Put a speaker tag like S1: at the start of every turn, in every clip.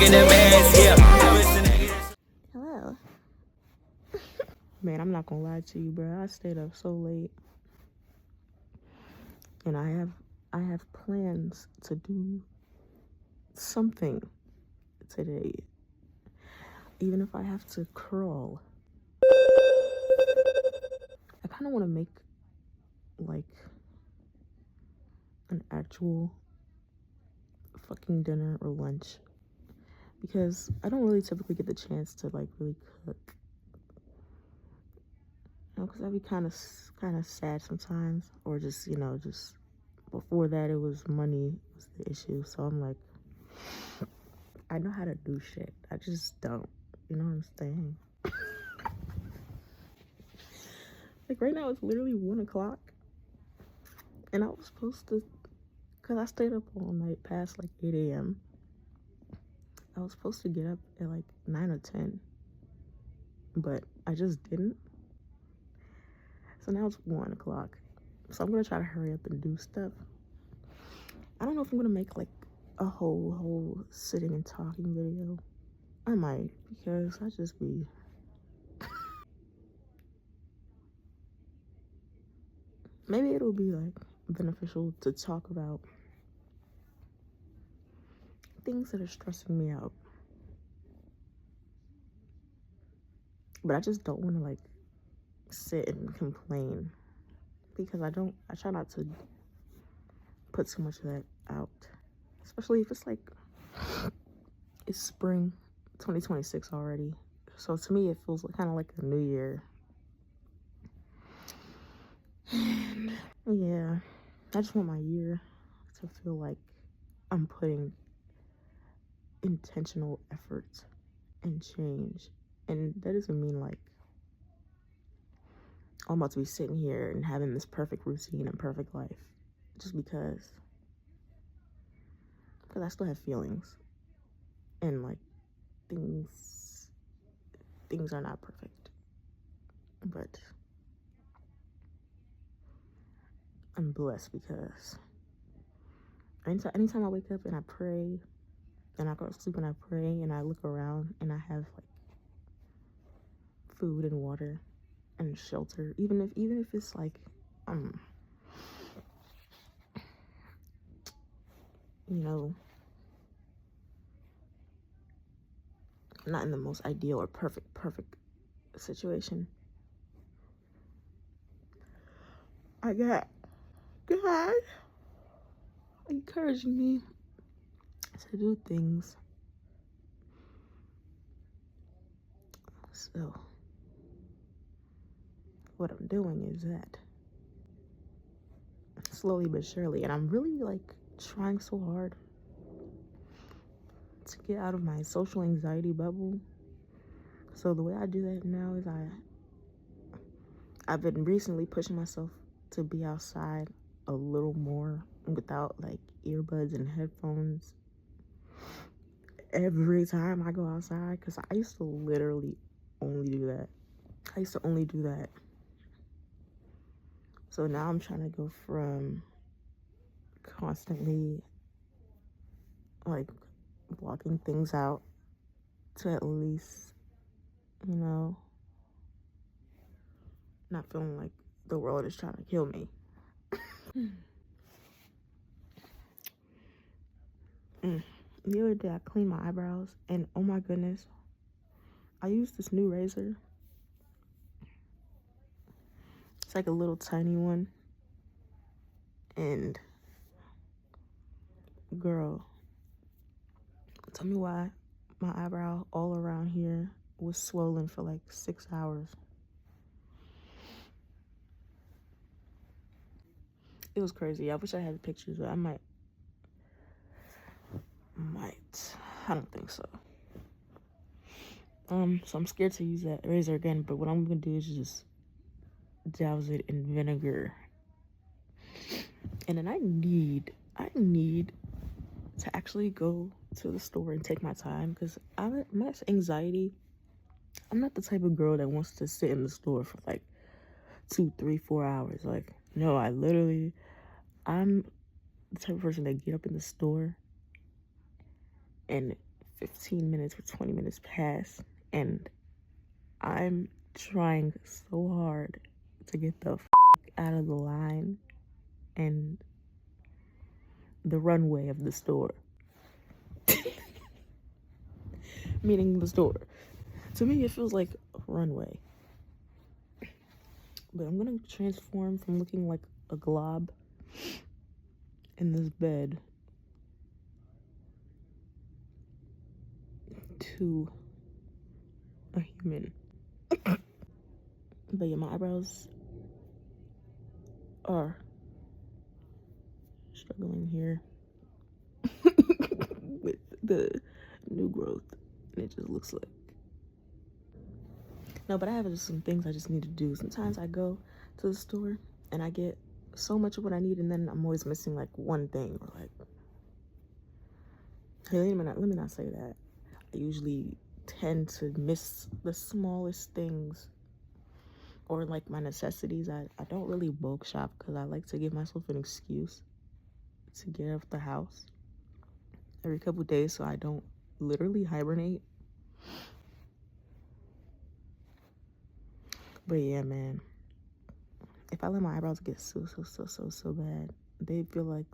S1: in the mask, yeah.
S2: Hello. Man, I'm not gonna lie to you, bro. I stayed up so late, and I have plans to do something today, even if I have to crawl. I kind of want to make like an actual fucking dinner or lunch, because I don't really typically get the chance to like really cook. You know, because I'd be kind of sad sometimes, or just, you know, just before that it was money was the issue. So I'm like, I know how to do shit, I just don't. You know what I'm saying? Like right now it's literally 1 o'clock, and I was supposed to, because I stayed up all night past like 8 a.m. I was supposed to get up at like 9 or 10, but I just didn't. So now it's 1 o'clock. So I'm gonna try to hurry up and do stuff. I don't know if I'm gonna make like a whole sitting and talking video. I might, because I just be maybe it'll be like beneficial to talk about things that are stressing me out. But I just don't want to like sit and complain, because I try not to put too much of that out, especially if it's like it's spring 2026 already. So to me it feels kind of like a new year. And yeah, I just want my year to feel like I'm putting intentional effort and change. And that doesn't mean like I'm about to be sitting here and having this perfect routine and perfect life, just because I still have feelings, and like things are not perfect. But I'm blessed, because anytime I wake up and I pray, and I go to sleep and I pray, and I look around and I have like food and water and shelter, even if it's like you know, not in the most ideal or perfect situation, I got God encouraging me to do things. So what I'm doing is that, slowly but surely, and I'm really like trying so hard to get out of my social anxiety bubble. So the way I do that now is I've been recently pushing myself to be outside a little more without like earbuds and headphones every time I go outside, because I used to literally only do that. So now I'm trying to go from constantly like blocking things out to at least, you know, not feeling like the world is trying to kill me. The other day I cleaned my eyebrows, and oh my goodness, I used this new razor. It's like a little tiny one, and girl, tell me why my eyebrow all around here was swollen for like 6 hours. It was crazy. I wish I had pictures, but I might. I don't think so. So I'm scared to use that razor again, but what I'm gonna do is just douse it in vinegar. And then I need to actually go to the store and take my time, because my anxiety, I'm not the type of girl that wants to sit in the store for like 2, 3, 4 hours. Like, no, I'm the type of person that get up in the store and 15 minutes or 20 minutes pass, and I'm trying so hard to get the out of the line and the runway of the store. Meaning the store. To me, it feels like a runway. But I'm gonna transform from looking like a glob in this bed to a human. But yeah, my eyebrows are struggling here with the new growth, and it just looks like no. But I have just some things I just need to do. Sometimes I go to the store and I get so much of what I need, and then I'm always missing like one thing, or like, hey, let me not say that. I usually tend to miss the smallest things, or like my necessities. I don't really bulk shop because I like to give myself an excuse to get out of the house every couple of days so I don't literally hibernate. But yeah, man, if I let my eyebrows get so bad, they feel like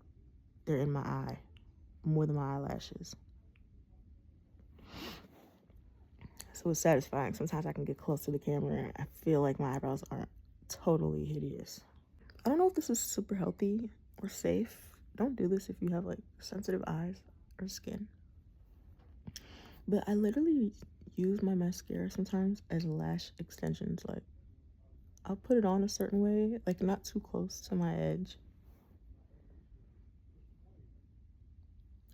S2: they're in my eye more than my eyelashes. So it's satisfying. Sometimes I can get close to the camera and I feel like my eyebrows are totally hideous. I don't know if this is super healthy or safe. Don't do this if you have like sensitive eyes or skin. But I literally use my mascara sometimes as lash extensions. Like, I'll put it on a certain way, like not too close to my edge.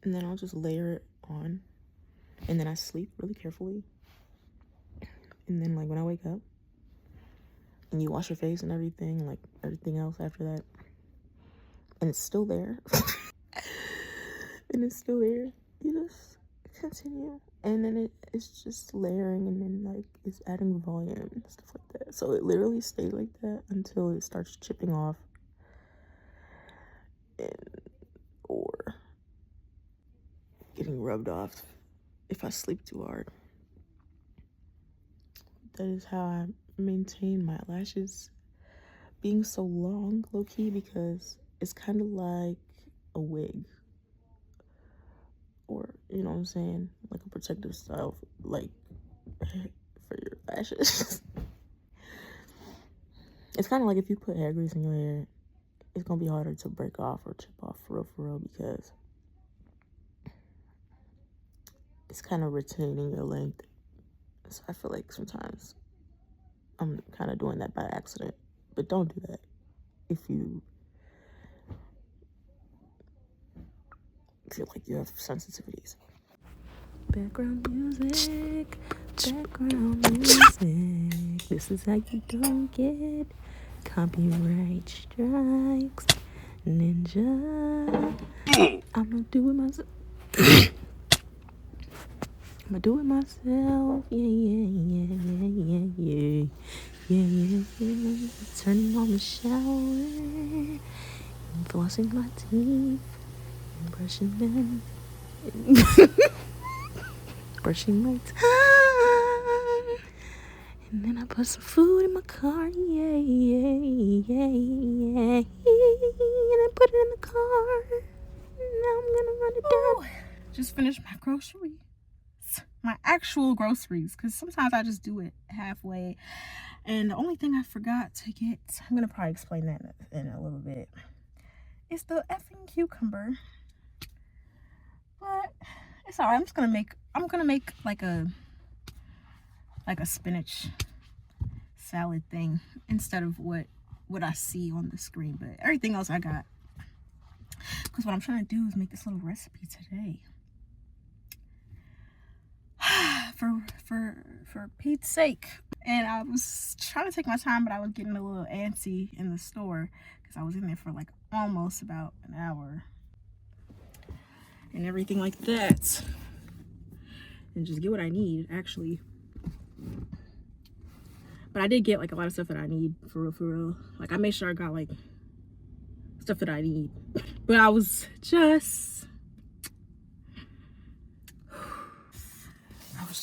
S2: And then I'll just layer it on. And then I sleep really carefully. And then like when I wake up and you wash your face and everything, like everything else after that, and it's still there. And it's still there. You just continue. And then it's just layering, and then like it's adding volume and stuff like that. So it literally stays like that until it starts chipping off or getting rubbed off if I sleep too hard. That is how I maintain my lashes being so long, low-key, because it's kind of like a wig, or you know what I'm saying, like a protective style, like for your lashes. It's kind of like if you put hair grease in your hair, it's gonna be harder to break off or chip off for real, because it's kind of retaining your length. So I feel like sometimes I'm kind of doing that by accident, but don't do that if you feel like you have sensitivities. Background music. This is how you don't get copyright strikes. Ninja. I'm gonna do it myself. Yeah. Turning on the shower, and flossing my teeth, and brushing them, brushing my tongue, and then I put some food in my car, yeah, and I put it in the car. Now I'm gonna run it down. Just finished my groceries. My actual groceries, because sometimes I just do it halfway. And the only thing I forgot to get, I'm gonna probably explain that in a little bit, is the effing cucumber. But it's alright. I'm gonna make like a spinach salad thing instead of what I see on the screen. But everything else I got, because what I'm trying to do is make this little recipe today. For Pete's sake. And I was trying to take my time, but I was getting a little antsy in the store because I was in there for like almost about an hour and everything like that, and just get what I need, actually. But I did get like a lot of stuff that I need, for real. Like, I made sure I got like stuff that I need. But I was just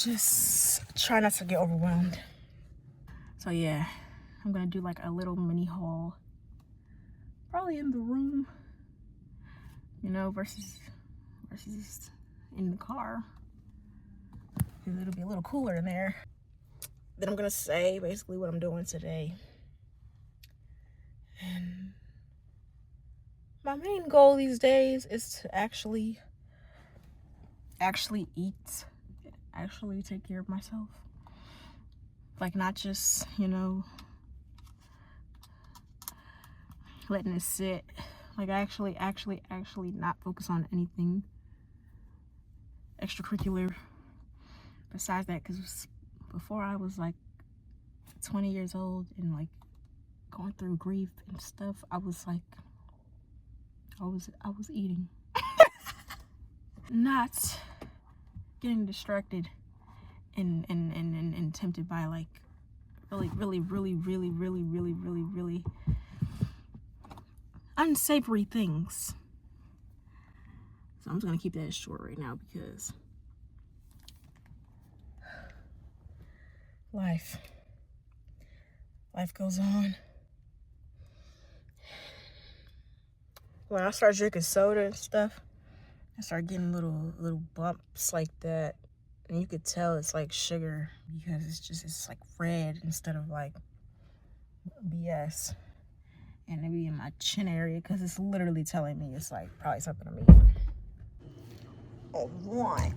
S2: just try not to get overwhelmed. So yeah, I'm gonna do like a little mini haul, probably in the room, you know, versus in the car. It'll be a little cooler in there. Then I'm gonna say basically what I'm doing today. And my main goal these days is to actually eat, actually take care of myself. Like, not just, you know, letting it sit. Like, actually not focus on anything extracurricular besides that. Because before I was like 20 years old and like going through grief and stuff, I was like, I was eating. Not getting distracted and tempted by like really unsavory things. So I'm just gonna keep that short right now because life goes on. When I start drinking soda and stuff, I start getting little bumps like that, and you could tell it's like sugar because it's like red instead of like BS. And it be in my chin area because it's literally telling me it's like probably something I'm eating. All right.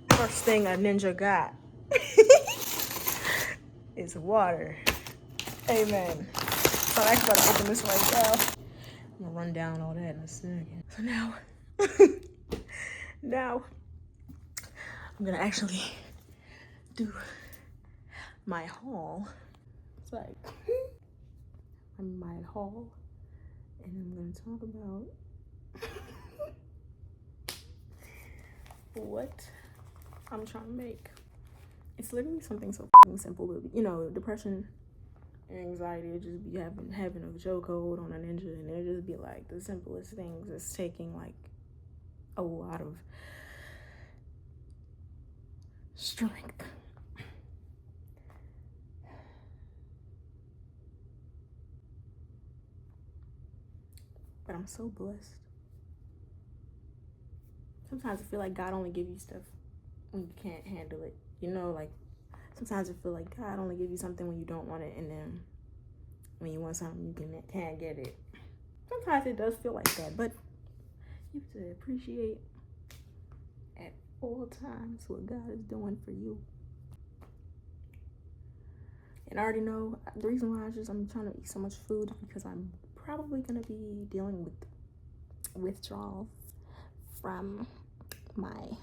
S2: First thing a ninja got is water. Amen. So I'm actually about to open this right now. I'm gonna run down all that in a second. So now I'm gonna actually do my haul. It's like my haul, and I'm gonna talk about what I'm trying to make. It's literally something so simple, but you know, depression and anxiety, it just be having a Joe code on a ninja, and it just be like the simplest things. It's taking like a lot of strength. But I'm so blessed. Sometimes I feel like God only give you stuff when you can't handle it. You know, like sometimes I feel like God only give you something when you don't want it, and then when you want something you can't get it. Sometimes it does feel like that, but you have to appreciate at all times what God is doing for you. And I already know the reason why I'm trying to eat so much food is because I'm probably gonna be dealing with withdrawals from my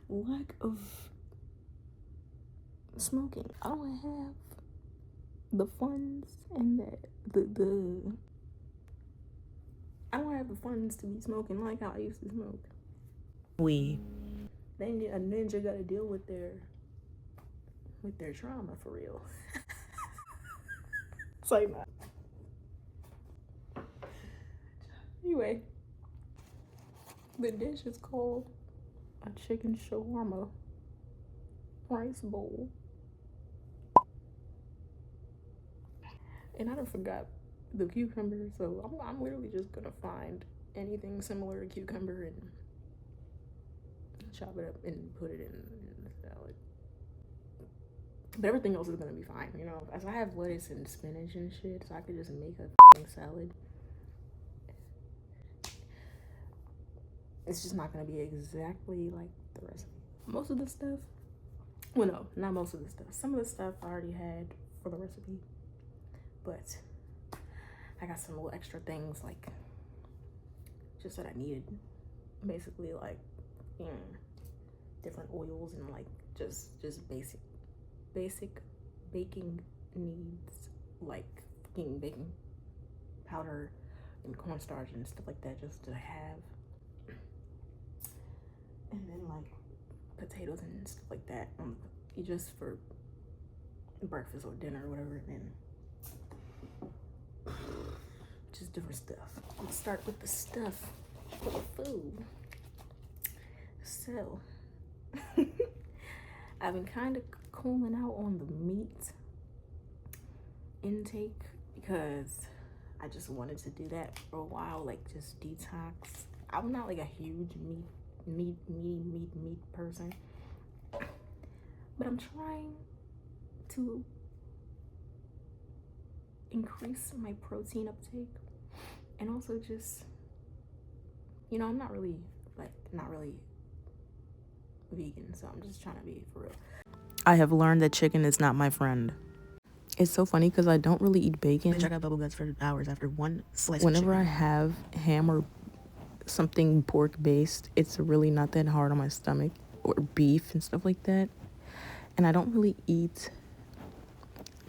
S2: lack of smoking. I don't have the funds and I don't have the funds to be smoking like how I used to smoke. Then a ninja got to deal with their trauma for real. It's like that. Anyway, the dish is called a chicken shawarma rice bowl. And I done forgot the cucumber, so I'm literally just gonna find anything similar to cucumber and chop it up and put it in the salad. But everything else is gonna be fine, you know. As I have lettuce and spinach and shit, so I could just make a salad. It's just not gonna be exactly like the recipe. Most of the stuff, well, no, not most of the stuff. Some of the stuff I already had for the recipe, but I got some little extra things like just that I needed. Basically, like, you know, different oils and like just basic baking needs, like baking powder and cornstarch and stuff like that, just to have. And then like potatoes and stuff like that, just for breakfast or dinner or whatever. And then just different stuff. I'm gonna start with the stuff for the food. So I've been kind of cooling out on the meat intake because I just wanted to do that for a while, like just detox. I'm not like a huge meat person, but I'm trying to increase my protein uptake, and also just, you know, I'm not really vegan, so I'm just trying to be for real. I have learned that chicken is not my friend. It's so funny because I don't really eat bacon. Bitch, I got bubble guts for hours after one slice of chicken. Whenever I have ham or something pork based, it's really not that hard on my stomach, or beef and stuff like that. And I don't really eat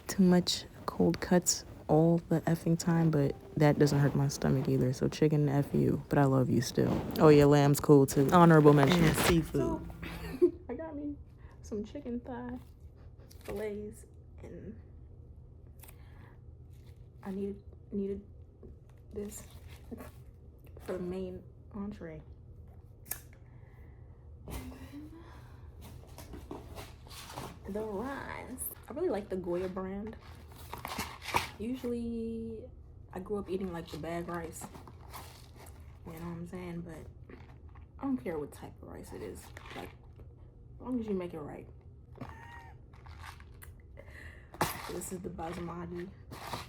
S2: too much cold cuts all the effing time, but that doesn't hurt my stomach either. So chicken, F you, but I love you still. Oh yeah, lamb's cool too. Honorable mention. And seafood. So, I got me some chicken thigh fillets, and I needed this for the main entree. The rice. I really like the Goya brand. Usually I grew up eating like the bag rice, you know what I'm saying, but I don't care what type of rice it is, like as long as you make it right. This is the basmati.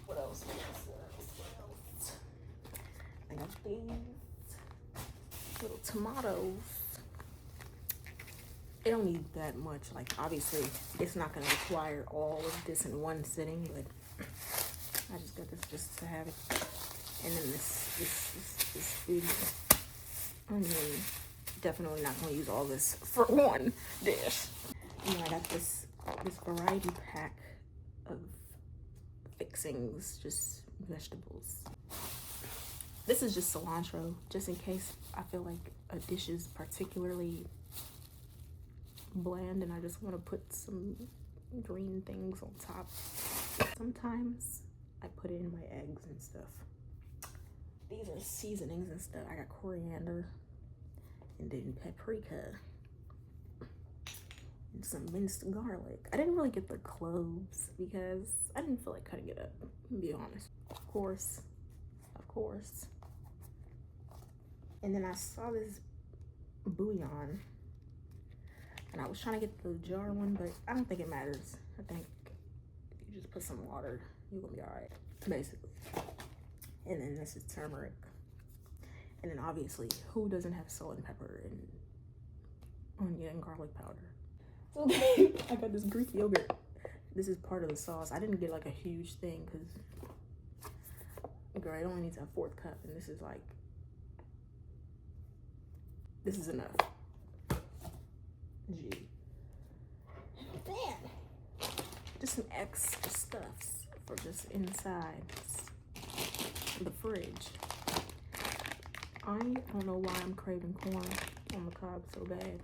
S2: What else? I got these little tomatoes. It don't need that much. Like, obviously, it's not gonna require all of this in one sitting, but I just got this just to have it. And then this food. I mean, definitely not gonna use all this for one dish. And then I got this variety pack of fixings, just vegetables. This is just cilantro, just in case I feel like a dish is particularly bland and I just want to put some green things on top. Sometimes I put it in my eggs and stuff. These are seasonings and stuff. I got coriander and then paprika and some minced garlic. I didn't really get the cloves because I didn't feel like cutting it up, to be honest. Of course. And then I saw this bouillon, and I was trying to get the jar one, but I don't think it matters. I think if you just put some water, you're gonna be all right, basically. And then this is turmeric. And then obviously, who doesn't have salt and pepper and onion and garlic powder? So I got this Greek yogurt. This is part of the sauce. I didn't get like a huge thing because, girl, it only needs a 4th cup, and this is enough. Gee. Man. Just some extra stuffs for just inside the fridge. I don't know why I'm craving corn on the cob so bad.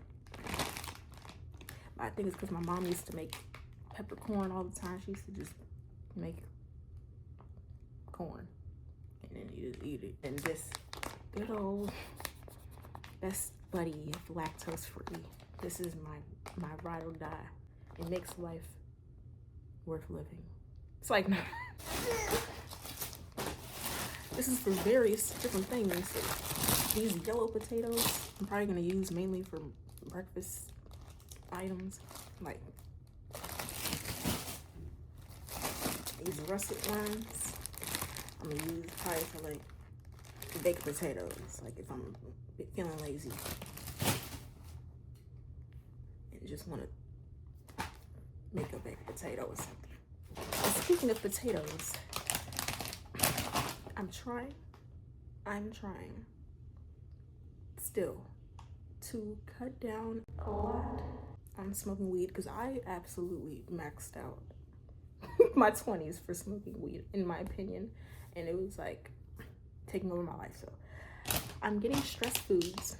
S2: But I think it's because my mom used to make peppercorn all the time. She used to just make corn and then you just eat it. And this good old best buddy of lactose free. This is my ride or die. It makes life worth living. It's like, this is for various different things. These yellow potatoes, I'm probably gonna use mainly for breakfast items. Like these russet ones, I'm gonna use probably for like baked potatoes. Like if I'm feeling lazy and just want to make a baked potato or something. And speaking of potatoes, I'm trying still to cut down a lot on smoking weed because I absolutely maxed out my 20s for smoking weed, in my opinion, and it was like taking over my life. So I'm getting stress foods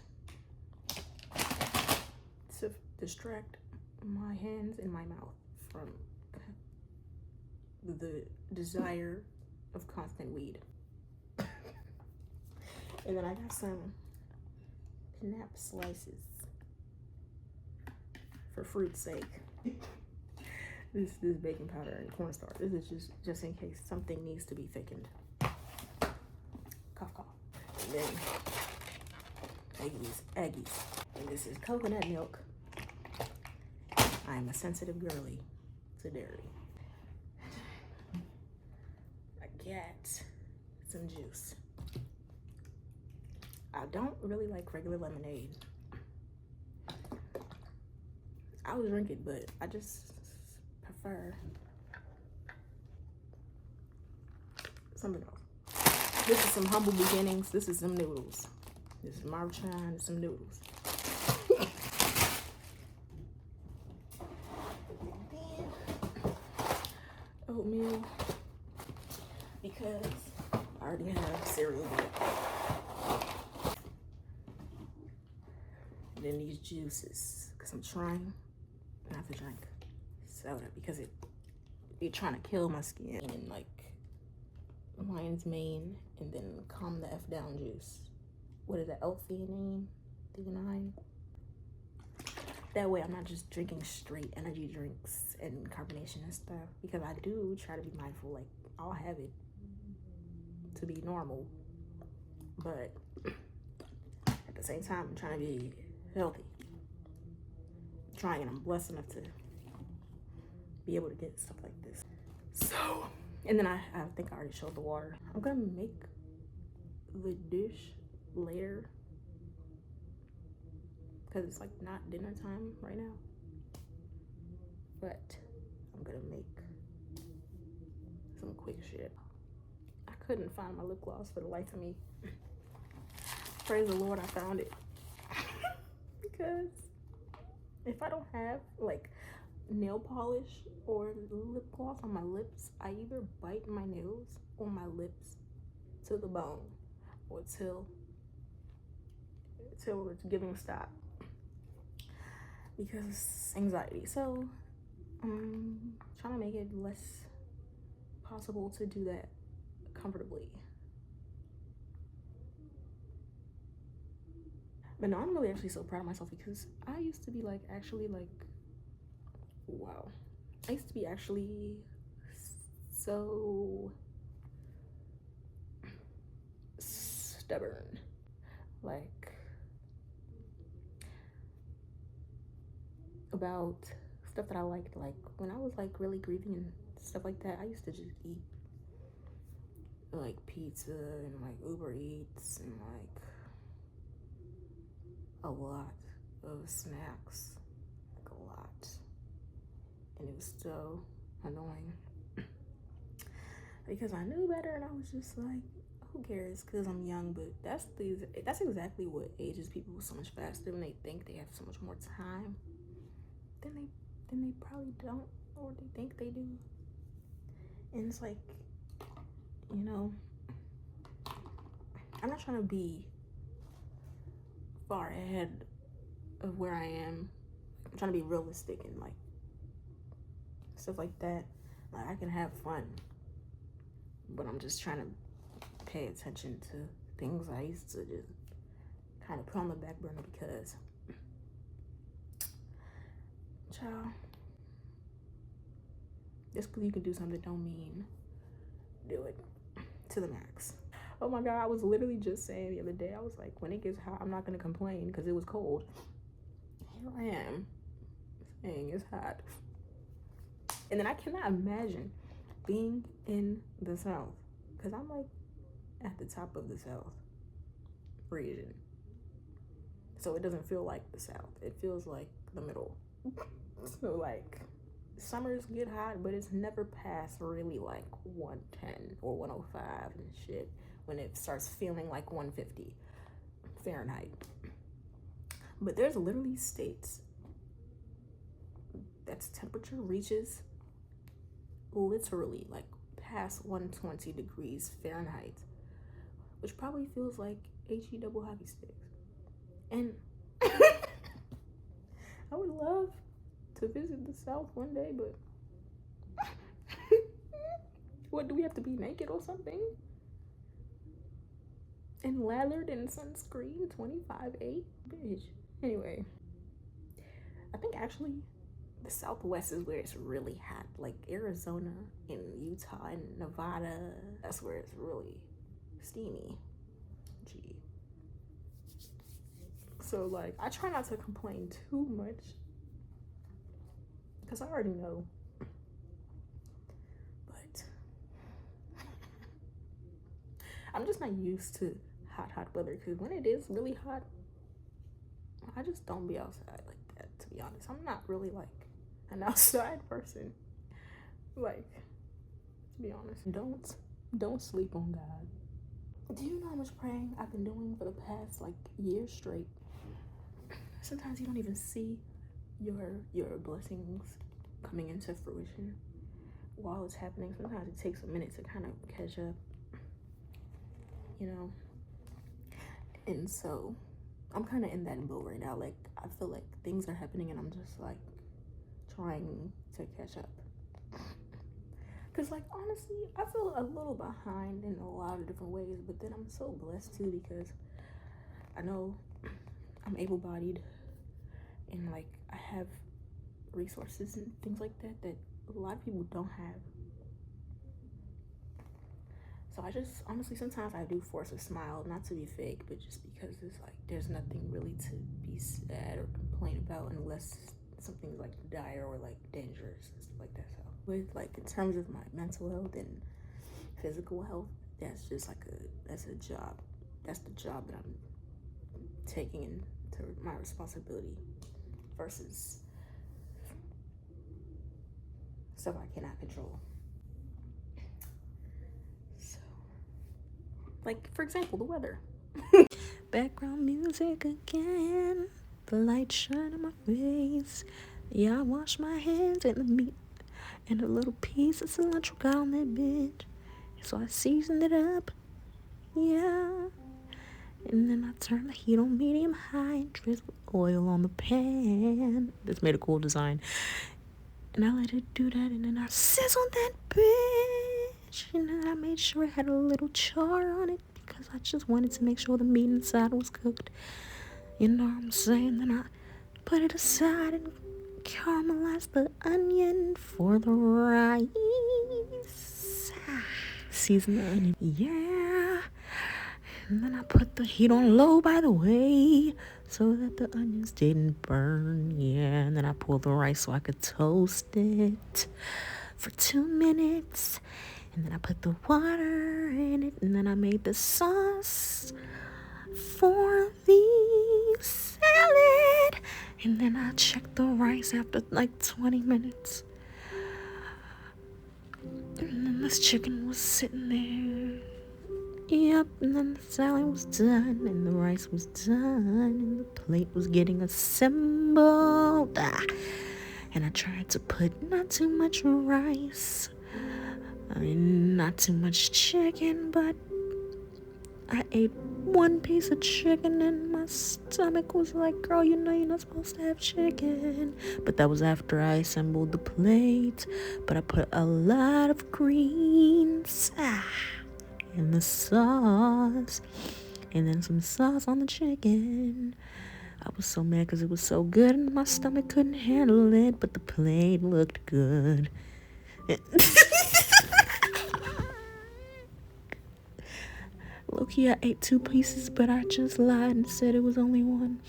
S2: to distract my hands and my mouth from the desire of constant weed. And then I got some Pinap slices. for fruit's sake. This baking powder and cornstarch. This is just in case something needs to be thickened. Cough, cough. And then eggies. And this is coconut milk. I am a sensitive girly to dairy. I got some juice. I don't really like regular lemonade. I would drink it, but I just prefer something else. This is some humble beginnings. This is some noodles. This is Marchand, some noodles. Oatmeal, because I already have cereal with it. And then these juices, because I'm trying not to drink soda because you're trying to kill my skin. And like lion's mane, and then calm the F down juice. What is that, L-theanine? That way I'm not just drinking straight energy drinks and carbonation and stuff, because I do try to be mindful. Like, I'll have it to be normal, but at the same time I'm trying to be healthy. I'm trying, and I'm blessed enough to be able to get stuff like this. So, and then I think I already showed the water. I'm gonna make the dish later because it's like not dinner time right now, but I'm gonna make some quick shit. I couldn't find my lip gloss for the life of me. Praise the Lord, I found it. Because if I don't have like nail polish or lip gloss on my lips, I either bite my nails or my lips to the bone, or till it's giving stop, because anxiety. So I'm trying to make it less possible to do that comfortably. But no, I'm really actually so proud of myself, because I used to be like, actually like, wow. I used to be actually so stubborn. Like, about stuff that I liked. Like, when I was like really grieving and stuff like that, I used to just eat like pizza and like Uber Eats and like a lot of snacks, like a lot, and it was so annoying because I knew better, and I was just like, who cares, because I'm young. But that's exactly what ages people so much faster, when they think they have so much more time then they probably don't, or they think they do. And it's like, you know, I'm not trying to be far ahead of where I am. I'm trying to be realistic and like stuff like that. Like, I can have fun, but I'm just trying to pay attention to things I used to just kind of put on the back burner, because child, just because you can do something don't mean do it to the max. Oh my God, I was literally just saying the other day, I was like, when it gets hot, I'm not gonna complain because it was cold. Here I am saying it's hot. And then I cannot imagine being in the South, because I'm like at the top of the South region. So it doesn't feel like the South, it feels like the middle. So like, summers get hot, but it's never past really like 110 or 105 and shit, when it starts feeling like 150 Fahrenheit. But there's literally states that's temperature reaches literally like past 120 degrees Fahrenheit, which probably feels like HE double hockey sticks. And I would love to visit the South one day, but what, do we have to be naked or something? And lathered in sunscreen 25/8? Bitch. Anyway, I think actually the Southwest is where it's really hot. Like Arizona and Utah and Nevada, that's where it's really steamy. Gee. So like I try not to complain too much because I already know. But I'm just not used to hot weather, because when it is really hot, I just don't be outside like that, to be honest. I'm not really like an outside person. Like, to be honest, don't sleep on God. Do you know how much praying I've been doing for the past like year straight? Sometimes you don't even see your blessings coming into fruition while it's happening. Sometimes it takes a minute to kind of catch up, you know. And so I'm kind of in that boat right now. Like, I feel like things are happening and I'm just like trying to catch up. Because like honestly, I feel a little behind in a lot of different ways, but then I'm so blessed too, because I know I'm able-bodied and like I have resources and things like that that a lot of people don't have. So I just honestly, sometimes I do force a smile, not to be fake, but just because it's like there's nothing really to be sad or complain about unless something's like dire or like dangerous and stuff like that. So with like in terms of my mental health and physical health, that's just like that's a job. That's the job that I'm taking into my responsibility versus stuff I cannot control. So, like for example, the weather. Background music again. The light shine on my face. Yeah, I wash my hands and the meat and a little piece of cilantro got on that bitch. So I seasoned it up. Yeah. And then I turned the heat on medium high and drizzled oil on the pan. This made a cool design. And I let it do that, and then I sizzled that bitch. And then I made sure it had a little char on it because I just wanted to make sure the meat inside was cooked. You know what I'm saying? Then I put it aside and caramelized the onion for the rice. Season the onion. Yeah. And then I put the heat on low, by the way, so that the onions didn't burn. Yeah, and then I pulled the rice so I could toast it for 2 minutes. And then I put the water in it, and then I made the sauce for the salad. And then I checked the rice after like 20 minutes. And then this chicken was sitting there. Yep, and then the salad was done, and the rice was done, and the plate was getting assembled. And I tried to put not too much rice, I mean, not too much chicken, but I ate 1 piece of chicken, and my stomach was like, girl, you know you're not supposed to have chicken. But that was after I assembled the plate, but I put a lot of greens. And the sauce, and then some sauce on the chicken. I was so mad because it was so good and my stomach couldn't handle it, but the plate looked good. Low-key, I ate 2 pieces, but I just lied and said it was only 1.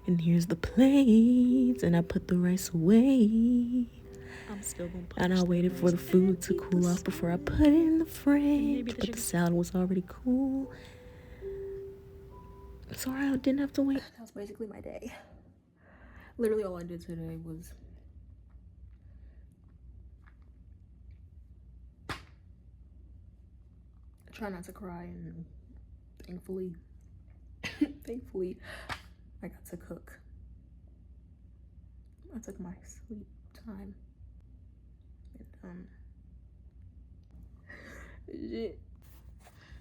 S2: And here's the plate, and I put the rice away. I'm still gonna and I waited for the food to cool off before I put it in the fridge, but the salad was already cool, so I didn't have to wait. That was basically my day. Literally all I did today was try not to cry, and thankfully I got to cook. I took my sweet time.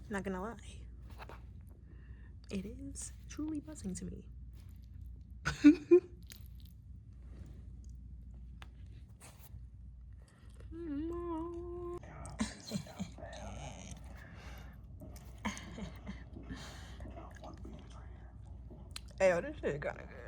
S2: Not gonna lie, it is truly buzzing to me. Hey, yo, this shit kinda good.